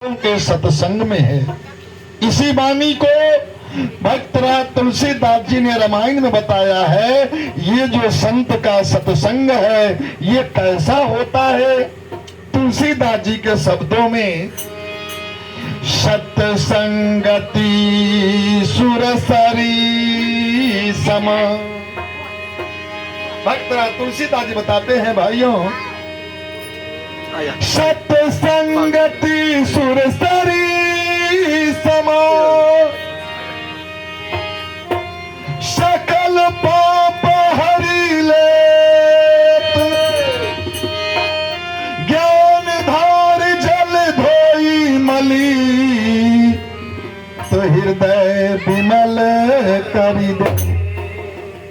के सत्संग में है। इसी वाणी को भक्तराज तुलसीदास जी ने रामायण में बताया है। ये जो संत का सत्संग है ये कैसा होता है? तुलसीदास जी के शब्दों में सत्संगति सुरसरी सम। भक्तराज तुलसीदास जी बताते हैं भाइयों, सत्संगति सुरसरी सम सकल पाप हरि लेत ज्ञान धार जल धोई मली तो हृदय विमल करी दे।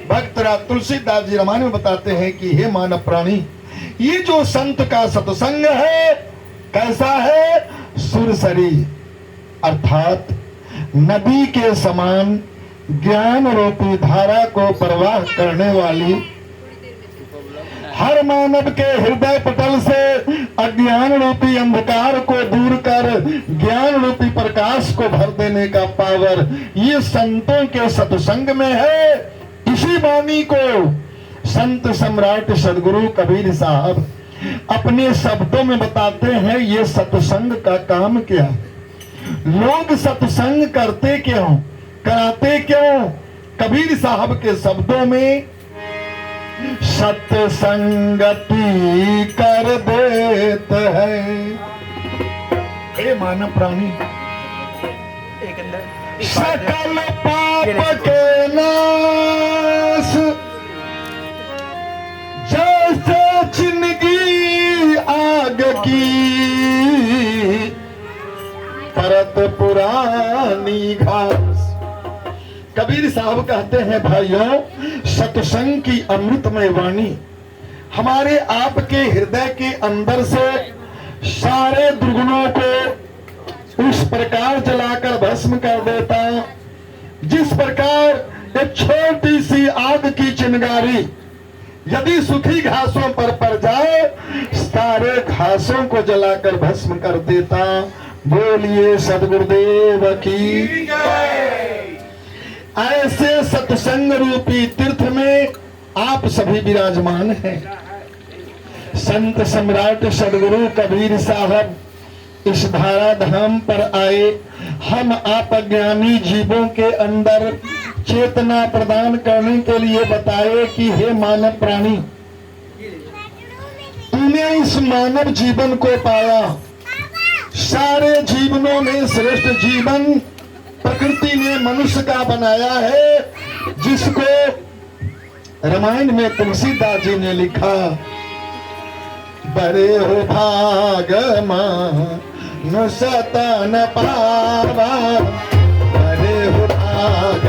भक्तराज तुलसीदास जी रामायण में बताते हैं कि हे मानव प्राणी, ये जो संत का सत्संग है कैसा है? सुरसरी अर्थात नदी के समान ज्ञान रूपी धारा को प्रवाह करने वाली, हर मानव के हृदय पटल से अज्ञान रूपी अंधकार को दूर कर ज्ञान रूपी प्रकाश को भर देने का पावर ये संतों के सत्संग में है। इसी वाणी को संत सम्राट सदगुरु कबीर साहब अपने शब्दों में बताते हैं। ये सत्संग का काम क्या? लोग सत्संग करते क्यों, कराते क्यों? कबीर साहब के शब्दों में सत्संगति कर देते हैं। हे मानव प्राणी, सकल पाप के नाश जैसे जिंदगी आग की परत पुरानी घास। कबीर साहब कहते हैं भाइयों, सत्संग की अमृतमय वाणी हमारे आपके हृदय के अंदर से सारे दुर्गुणों को उस प्रकार जलाकर भस्म कर देता, जिस प्रकार एक छोटी सी आग की चिंगारी यदि सूखी घासों पर पड़ जाए सारे घासों को जलाकर भस्म कर देता। बोलिए सद्गुरुदेव की जय। ऐसे सत्संग रूपी तीर्थ में आप सभी विराजमान हैं। संत सम्राट सदगुरु कबीर साहब इस धारा धाम पर आए। हम आप अज्ञानी जीवों के अंदर चेतना प्रदान करने के लिए बताए कि हे मानव प्राणी, तूने इस मानव जीवन को पाया। सारे जीवनों में श्रेष्ठ जीवन प्रकृति ने मनुष्य का बनाया है, जिसको रामायण में तुलसीदास जी ने लिखा, बड़े हो भाग मानुष तन पावा, बड़े हो भाग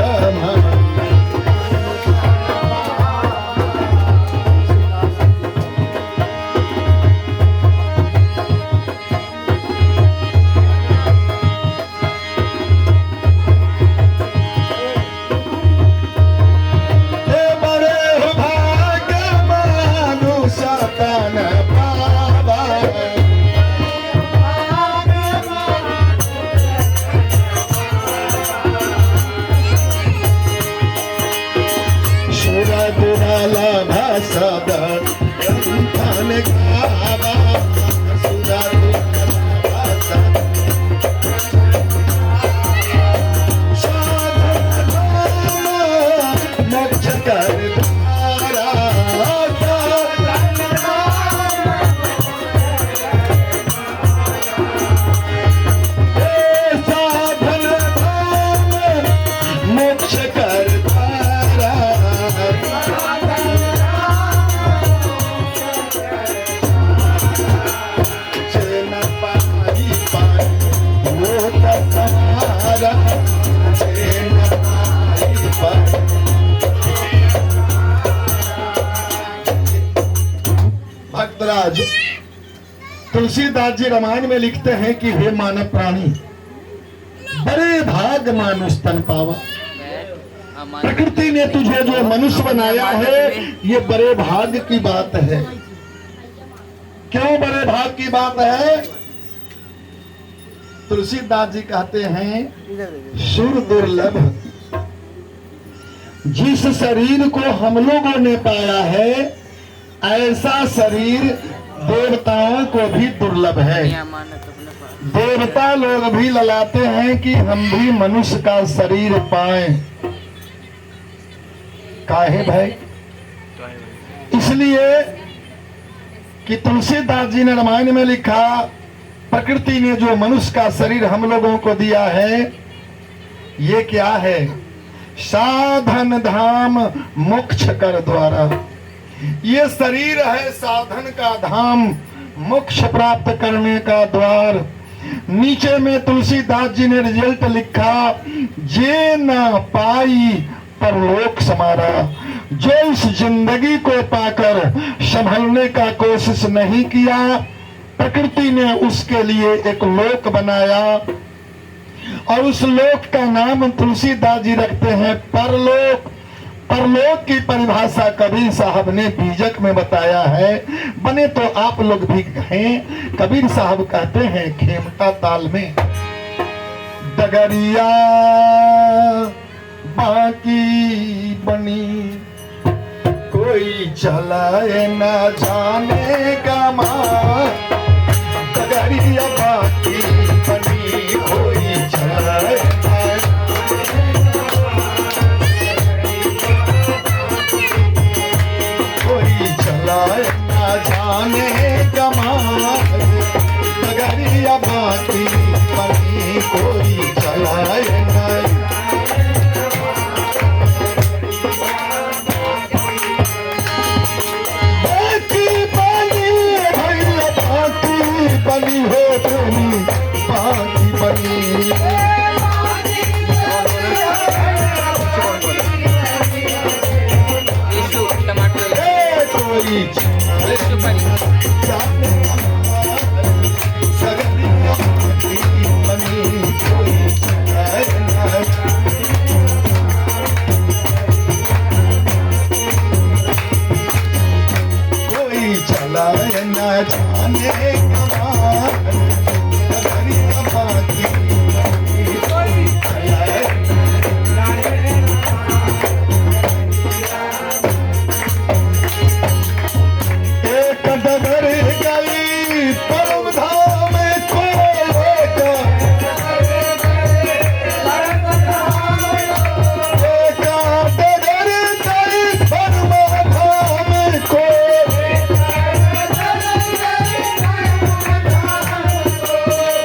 तुलसीदास जी रामायण में लिखते हैं कि हे मानव प्राणी, बड़े भाग मानुष तन पावा। प्रकृति ने तुझे जो मनुष्य बनाया है ये बड़े भाग की बात है। क्यों बड़े भाग की बात है? तुलसीदास जी कहते हैं सुर दुर्लभ, जिस शरीर को हम लोगों ने पाया है ऐसा शरीर देवताओं को भी दुर्लभ है। देवता लोग भी ललाते हैं कि हम भी मनुष्य का शरीर पाएं। काहे भाई? इसलिए कि तुलसीदास जी ने रामायण में लिखा, प्रकृति ने जो मनुष्य का शरीर हम लोगों को दिया है ये क्या है? साधन धाम मोक्ष कर द्वारा। ये शरीर है साधन का धाम, मोक्ष प्राप्त करने का द्वार। नीचे में तुलसीदास जी ने रिजल्ट लिखा, जे ना पाई परलोक समारा। जो इस जिंदगी को पाकर संभलने का कोशिश नहीं किया, प्रकृति ने उसके लिए एक लोक बनाया और उस लोक का नाम तुलसीदास जी रखते हैं परलोक। परलोक की परिभाषा कबीर साहब ने बीजक में बताया है, बने तो आप लोग भी कहें। कबीर साहब कहते हैं खेमटा ताल में, डगरिया बाकी बनी कोई चलाए न जाने का मां। डगरिया बाकी बनी कोई चलाए न जाने कमाल। डगरिया बाकी बनी कोई चलाए न। बाकी बनी भैया बाकी बनी हो प्रेमी बाकी बनी। कोई चलाए न जाने कमाल। डगरिया बाकी कोई चलाए एक डगर गई परम धाम को लेकर। एक डगर गई परम धाम को।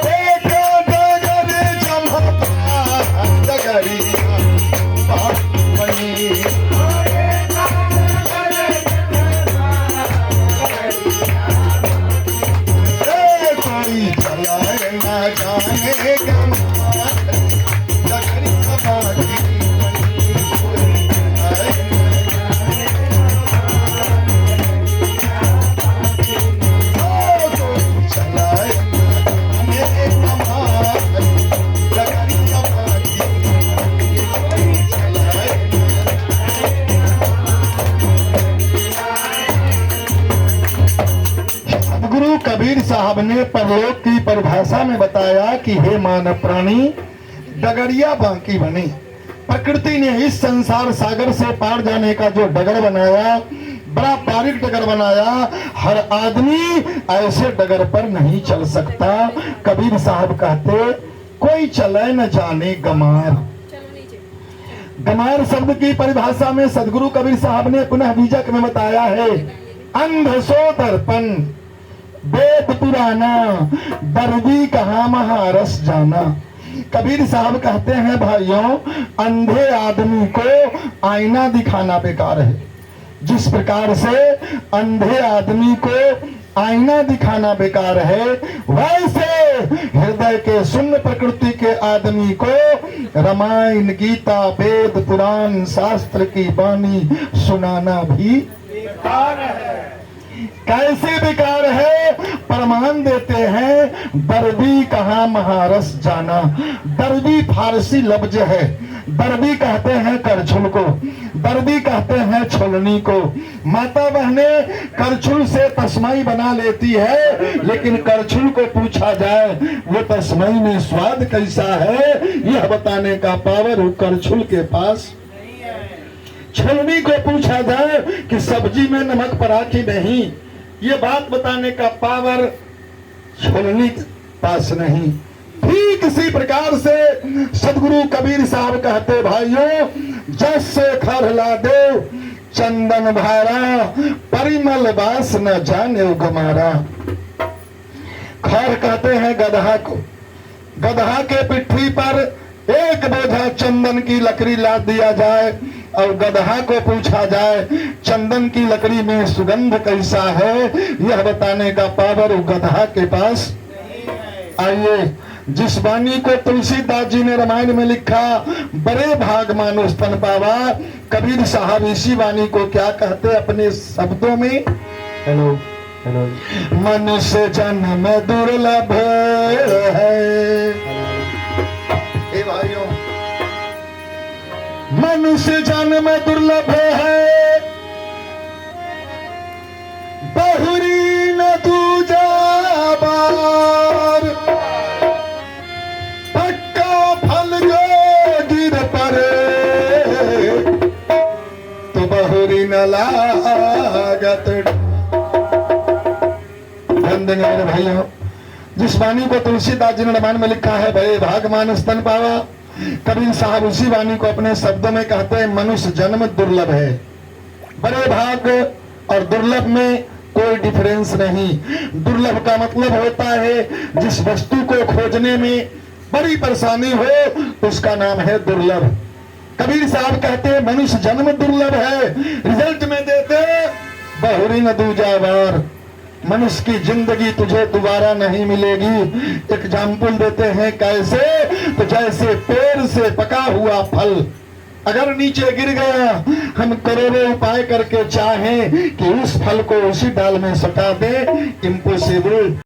एक डगर जमता डगरिया बाकी बनी। कोई चलाए न जाने कमाल। डगरिया बाकी बनी कोई चलाए न जाने कमाल। डगरिया बाकी बनी कोई चलाए सदगुरु कबीर साहब ने परलोक की परिभाषा में बताया कि हे मानव प्राणी, डगरिया बाकी बनी। प्रकृति ने इस संसार सागर से पार जाने का जो डगर बनाया, बड़ा बारीक डगर बनाया। हर आदमी ऐसे डगर पर नहीं चल सकता। कबीर साहब कहते, कोई चले न जाने गमार। गमार शब्द की परिभाषा में सदगुरु कबीर साहब ने पुनः बीजक में बताया है, अंध सो दर्पण वेद पुराना दर्दी कहाँ महारस जाना। कबीर साहब कहते हैं भाइयों, अंधे आदमी को आईना दिखाना बेकार है। जिस प्रकार से अंधे आदमी को आईना दिखाना बेकार है, वैसे हृदय के शून्य प्रकृति के आदमी को रामायण गीता वेद पुराण शास्त्र की वाणी सुनाना भी बेकार है। कैसे बेकार है? प्रमाण देते हैं, दर्दी कहाँ महारस जाना। दर्दी फारसी लफ्ज है दर्दी कहते हैं करछुल को, दर्दी कहते हैं छोलनी को। माता बहने करछुल से तस्मई बना लेती है, लेकिन करछुल को पूछा जाए वो तस्मई में स्वाद कैसा है, यह बताने का पावर करछुल के पास। छोलनी को पूछा जाए कि सब्जी में नमक पड़ा कि नहीं, ये बात बताने का पावर छोलनी के पास नहीं। ठीक इसी प्रकार से सदगुरु कबीर साहब कहते भाइयों, जस से खरला दे चंदन भारा, परिमल बास न जाने गमारा। खर कहते हैं गदहा को, गदहा के पिट्ठी पर एक बोझा चंदन की लकड़ी लाद दिया जाए और गदहा को पूछा जाए चंदन की लकड़ी में सुगंध कैसा है, यह बताने का पावर गदहा के पास। आइए, जिस वाणी को तुलसीदास जी ने रामायण में लिखा, बड़े भाग मानो स्तन पावा, कबीर साहब इसी वाणी को क्या कहते अपने शब्दों में। हेलो हेलो, मनुष्य जन्म दुर्लभ है, हे भाइयों, मनुष्य जन्म दुर्लभ है, बहुरी न दूजा बार, पक्का फल जो गिर पड़े तो बहुरी न लागत। ध्यान देंगे मेरे भाइयों, जिस वाणी को तुलसीदास जी ने रामायण में लिखा है, भय भाग मान स्तन पावा, कबीर साहब उसी वाणी को अपने शब्दों में कहते हैं मनुष्य जन्म दुर्लभ है। बड़े भाग और दुर्लभ में कोई डिफरेंस नहीं। दुर्लभ का मतलब होता है जिस वस्तु को खोजने में बड़ी परेशानी हो उसका नाम है दुर्लभ। कबीर साहब कहते हैं मनुष्य जन्म दुर्लभ है, रिजल्ट में देते बहुरी न दूजा बार, मनुष्य की जिंदगी तुझे दोबारा नहीं मिलेगी। एग्जाम्पल देते हैं कैसे, तो जैसे पेड़ से पका हुआ फल अगर नीचे गिर गया, हम करोड़ों उपाय करके चाहें कि उस फल को उसी डाल में सटा दे, इम्पॉसिबल।